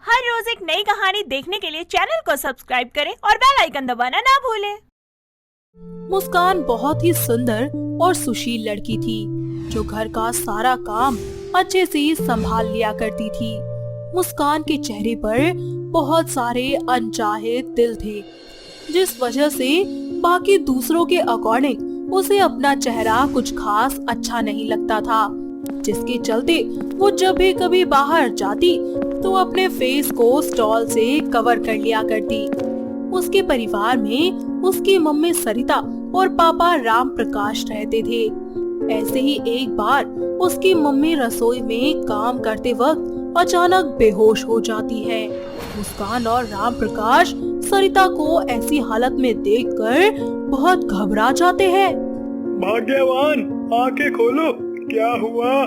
हर रोज एक नई कहानी देखने के लिए चैनल को सब्सक्राइब करें और बेल आइकन दबाना ना भूलें। मुस्कान बहुत ही सुंदर और सुशील लड़की थी जो घर का सारा काम अच्छे से संभाल लिया करती थी। मुस्कान के चेहरे पर बहुत सारे अनचाहे तिल थे, जिस वजह से बाकी दूसरों के अकॉर्डिंग उसे अपना चेहरा कुछ खास अच्छा नहीं लगता था, जिसके चलते वो जब भी कभी बाहर जाती तो अपने फेस को स्टॉल से कवर कर लिया करती। उसके परिवार में उसकी मम्मी सरिता और पापा राम प्रकाश रहते थे। ऐसे ही एक बार उसकी मम्मी रसोई में काम करते वक्त अचानक बेहोश हो जाती है। मुस्कान और राम प्रकाश सरिता को ऐसी हालत में देखकर बहुत घबरा जाते हैं। भाग्यवान, आंखें खोलो, क्या हुआ?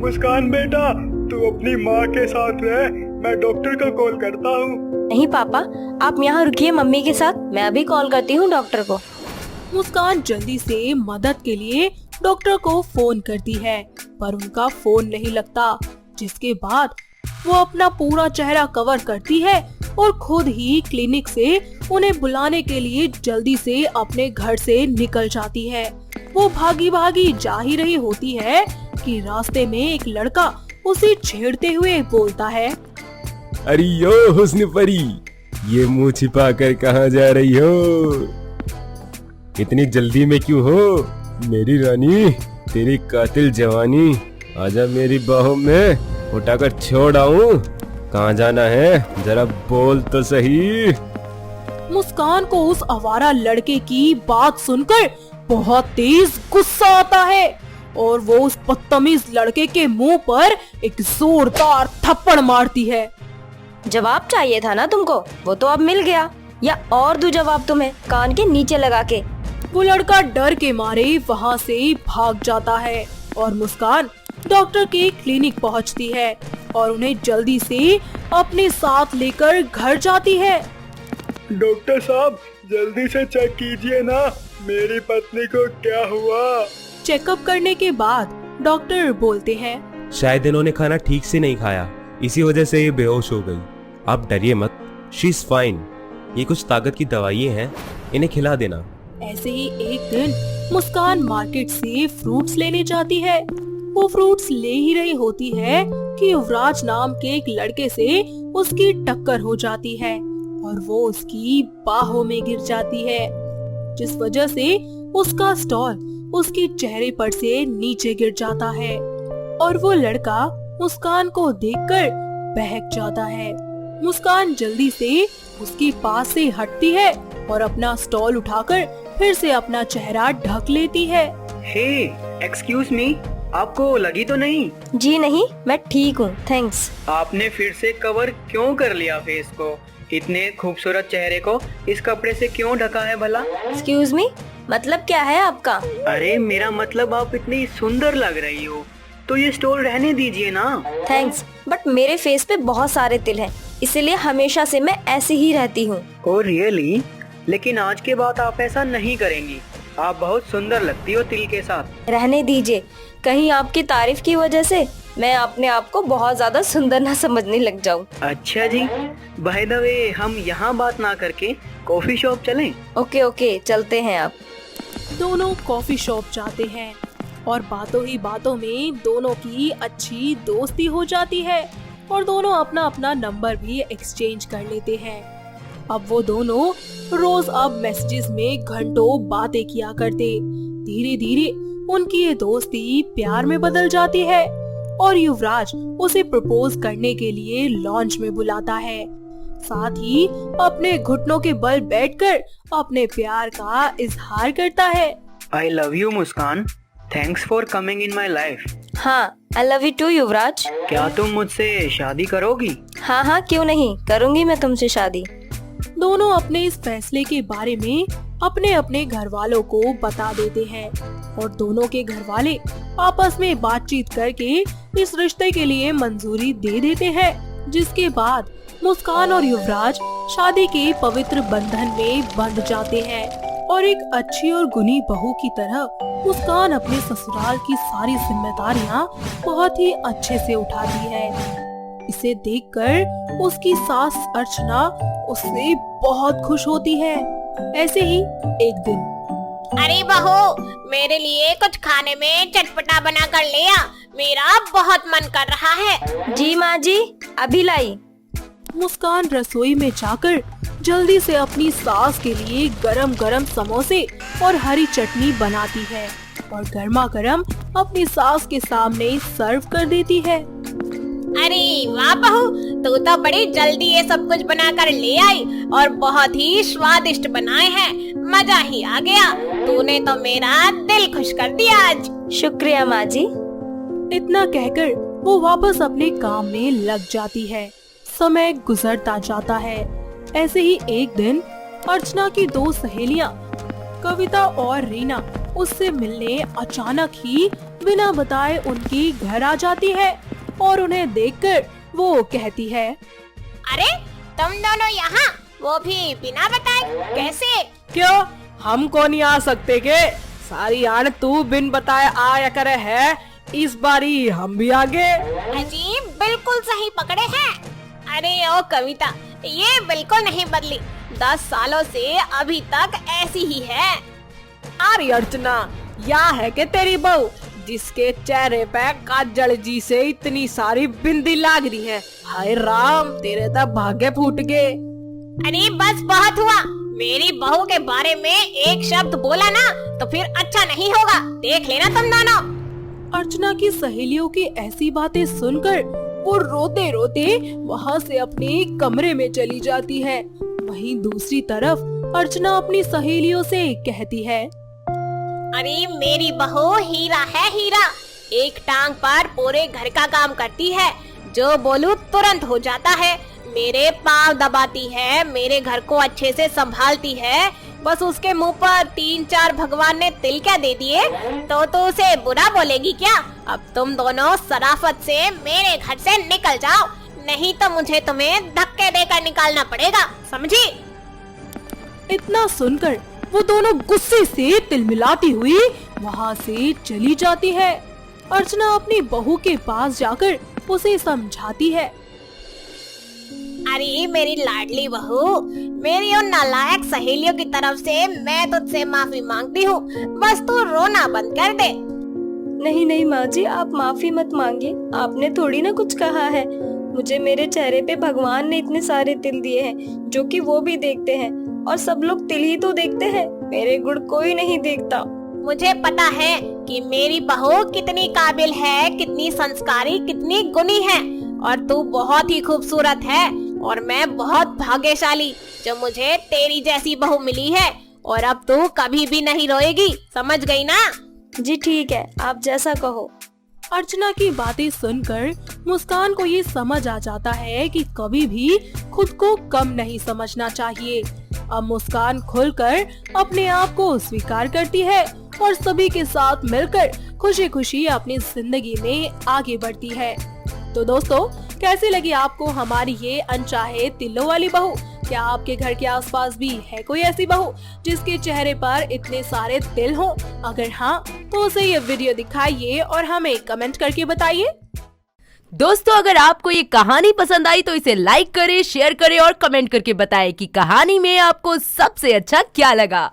मुस्कान बेटा, तू अपनी माँ के साथ रह, मैं डॉक्टर को कॉल करता हूँ। नहीं पापा, आप यहाँ रुकिए मम्मी के साथ, मैं अभी कॉल करती हूँ डॉक्टर को। मुस्कान जल्दी से मदद के लिए डॉक्टर को फोन करती है, पर उनका फोन नहीं लगता, जिसके बाद वो अपना पूरा चेहरा कवर करती है और खुद ही क्लिनिक से उन्हें बुलाने के लिए जल्दी से अपने घर से निकल जाती है। वो भागी भागी जा ही रही होती है कि रास्ते में एक लड़का उसे छेड़ते हुए बोलता है, अरे यो हुस्न परी, ये मुंह छिपा कर कहाँ जा रही हो? इतनी जल्दी में क्यों हो मेरी रानी? तेरी कातिल जवानी आजा मेरी बाहों में उठाकर छोड़ आऊं। कहाँ जाना है जरा बोल तो सही। मुस्कान को उस आवारा लड़के की बात सुनकर बहुत तेज गुस्सा आता है और वो उस बदतमीज लड़के के मुंह पर एक जोरदार थप्पड़ मारती है। जवाब चाहिए था ना तुमको, वो तो अब मिल गया, या और दूं जवाब तुम्हें कान के नीचे लगा के। वो लड़का डर के मारे वहाँ से भाग जाता है और मुस्कान डॉक्टर के क्लिनिक पहुँचती है और उन्हें जल्दी से अपने साथ लेकर घर जाती है। डॉक्टर साहब, जल्दी से चेक कीजिए ना, मेरी पत्नी को क्या हुआ? चेकअप करने के बाद डॉक्टर बोलते हैं, शायद इन्होंने खाना ठीक से नहीं खाया, इसी वजह से ये बेहोश हो गई। आप डरिए मत, शी इज फाइन। ये कुछ ताकत की दवाइयाँ हैं, इन्हें खिला देना। ऐसे ही एक दिन मुस्कान मार्केट से फ्रूट्स लेने जाती है। वो फ्रूट्स ले ही रही होती है कि युवराज नाम के एक लड़के से उसकी टक्कर हो जाती है और वो उसकी बाहों में गिर जाती है, जिस वजह से उसका स्टॉल उसके चेहरे पर से नीचे गिर जाता है और वो लड़का मुस्कान को देखकर बहक जाता है। मुस्कान जल्दी से उसके पास से हटती है और अपना स्टॉल उठाकर फिर से अपना चेहरा ढक लेती है। हे, एक्सक्यूज मी, आपको लगी तो नहीं? जी नहीं, मैं ठीक हूँ, थैंक्स। आपने फिर से कवर क्यों कर लिया फेस को? इतने खूबसूरत चेहरे को इस कपड़े से क्यों ढका है भला? एक्सक्यूज मी, मतलब क्या है आपका? अरे मेरा मतलब आप इतनी सुंदर लग रही हो, तो ये स्टोल रहने दीजिए ना। थैंक्स, बट मेरे फेस पे बहुत सारे तिल हैं, इसीलिए हमेशा से मैं ऐसी ही रहती हूँ। Oh really? लेकिन आज के बाद आप ऐसा नहीं करेंगी, आप बहुत सुंदर लगती हो तिल के साथ। रहने दीजिए, कहीं आपकी तारीफ की वजह से मैं अपने आप को बहुत ज्यादा सुंदर ना समझने लग जाऊँ। अच्छा जी, बाय द वे, हम यहाँ बात ना करके कॉफी शॉप चलें? ओके ओके, चलते हैं आप। दोनों कॉफी शॉप जाते हैं और बातों ही बातों में दोनों की अच्छी दोस्ती हो जाती है और दोनों अपना अपना नंबर भी एक्सचेंज कर लेते हैं। अब वो दोनों रोज अब मैसेजेस में घंटों बातें किया करते। धीरे धीरे उनकी ये दोस्ती प्यार में बदल जाती है और युवराज उसे प्रपोज करने के लिए लॉन्च में बुलाता है, साथ ही अपने घुटनों के बल बैठकर अपने प्यार का इजहार करता है। I love you Muskan, thanks for coming in my life. हाँ, आई लव यू टू युवराज। क्या तुम मुझसे शादी करोगी? हाँ हाँ, क्यों नहीं, करूँगी मैं तुमसे शादी। दोनों अपने इस फैसले के बारे में अपने अपने घर वालों को बता देते हैं और दोनों के घर वाले आपस में बातचीत करके इस रिश्ते के लिए मंजूरी दे देते हैं, जिसके बाद मुस्कान और युवराज शादी के पवित्र बंधन में बंध जाते हैं और एक अच्छी और गुनी बहू की तरह मुस्कान अपने ससुराल की सारी जिम्मेदारियां बहुत ही अच्छे से उठाती है। इसे देखकर उसकी सास अर्चना उससे बहुत खुश होती है। ऐसे ही एक दिन अरे बहू, मेरे लिए कुछ खाने में चटपटा बना कर ले आ, मेरा बहुत मन कर रहा है। जी माँ जी, अभी लाई। मुस्कान रसोई में जाकर जल्दी से अपनी सास के लिए गरम गरम समोसे और हरी चटनी बनाती है और गर्मा गर्म अपनी सास के सामने सर्व कर देती है। अरे वाह बहू, तू तो बड़ी जल्दी ये सब कुछ बना कर ले आई और बहुत ही स्वादिष्ट बनाए हैं, मजा ही आ गया। तूने तो मेरा दिल खुश कर दिया आज। शुक्रिया माँ जी। इतना कहकर वो वापस अपने काम में लग जाती है। समय गुजरता जाता है। ऐसे ही एक दिन अर्चना की दो सहेलियां कविता और रीना उससे मिलने अचानक ही बिना बताए उनके घर आ जाती है और उन्हें देखकर वो कहती है, अरे तुम दोनों यहाँ, वो भी बिना बताए, कैसे? क्यों, हम को नहीं आ सकते के? सारी आन तू बिन बताए आया करे है, इस बारी हम भी आगे। अजीब, बिल्कुल सही पकड़े हैं। अरे ओ कविता, ये बिल्कुल नहीं बदली, 10 सालों से अभी तक ऐसी ही है। अरे अर्चना, या है कि तेरी बहू जिसके चेहरे पे काजल जी से इतनी सारी बिंदी लाग रही है। हाय राम, तेरे तो भाग्य फूट गए। अरे बस बहुत हुआ, मेरी बहू के बारे में एक शब्द बोला ना तो फिर अच्छा नहीं होगा, देख लेना तुम दोनों। अर्चना की सहेलियों की ऐसी बातें सुनकर वो रोते रोते वहाँ से अपने कमरे में चली जाती है। वहीं दूसरी तरफ अर्चना अपनी सहेलियों से कहती है, अरे मेरी बहू हीरा है, हीरा। एक टांग पर पूरे घर का काम करती है, जो बोलूं तुरंत हो जाता है। मेरे पांव दबाती है, मेरे घर को अच्छे से संभालती है। बस उसके मुंह पर 3-4 भगवान ने तिल क्या दे दिए तो उसे बुरा बोलेगी क्या? अब तुम दोनों सराफत से मेरे घर से निकल जाओ, नहीं तो मुझे तुम्हें धक्के देकर निकालना पड़ेगा, समझी? इतना सुनकर वो दोनों गुस्से से तिलमिलाती हुई वहाँ से चली जाती है। अर्चना अपनी बहू के पास जाकर उसे समझाती है, अरे मेरी लाडली बहू, मेरी उन नालायक सहेलियों की तरफ से मैं तुझसे माफी मांगती हूँ, बस तू रोना बंद कर दे। नहीं नहीं माँ जी, आप माफी मत मांगिए, आपने थोड़ी ना कुछ कहा है। मुझे मेरे चेहरे पे भगवान ने इतने सारे तिल दिए हैं जो कि वो भी देखते हैं, और सब लोग तिल ही तो देखते हैं, मेरे गुण कोई नहीं देखता। मुझे पता है कि मेरी बहू कितनी काबिल है, कितनी संस्कारी, कितनी गुणी है, और तू बहुत ही खूबसूरत है, और मैं बहुत भाग्यशाली जो मुझे तेरी जैसी बहू मिली है। और अब तू कभी भी नहीं रोएगी, समझ गई ना? जी ठीक है, आप जैसा कहो। अर्चना की बातें सुनकर मुस्कान को ये समझ आ जाता है कि कभी भी खुद को कम नहीं समझना चाहिए। अब मुस्कान खुलकर अपने आप को स्वीकार करती है और सभी के साथ मिलकर खुशी खुशी अपनी जिंदगी में आगे बढ़ती है। तो दोस्तों, कैसी लगी आपको हमारी ये अनचाहे तिलों वाली बहू? क्या आपके घर के आसपास भी है कोई ऐसी बहू जिसके चेहरे पर इतने सारे तिल हों? अगर हाँ, तो उसे ये वीडियो दिखाइए और हमें कमेंट करके बताइए। दोस्तों, अगर आपको ये कहानी पसंद आई तो इसे लाइक करें, शेयर करें और कमेंट करके बताएं कि कहानी में आपको सबसे अच्छा क्या लगा।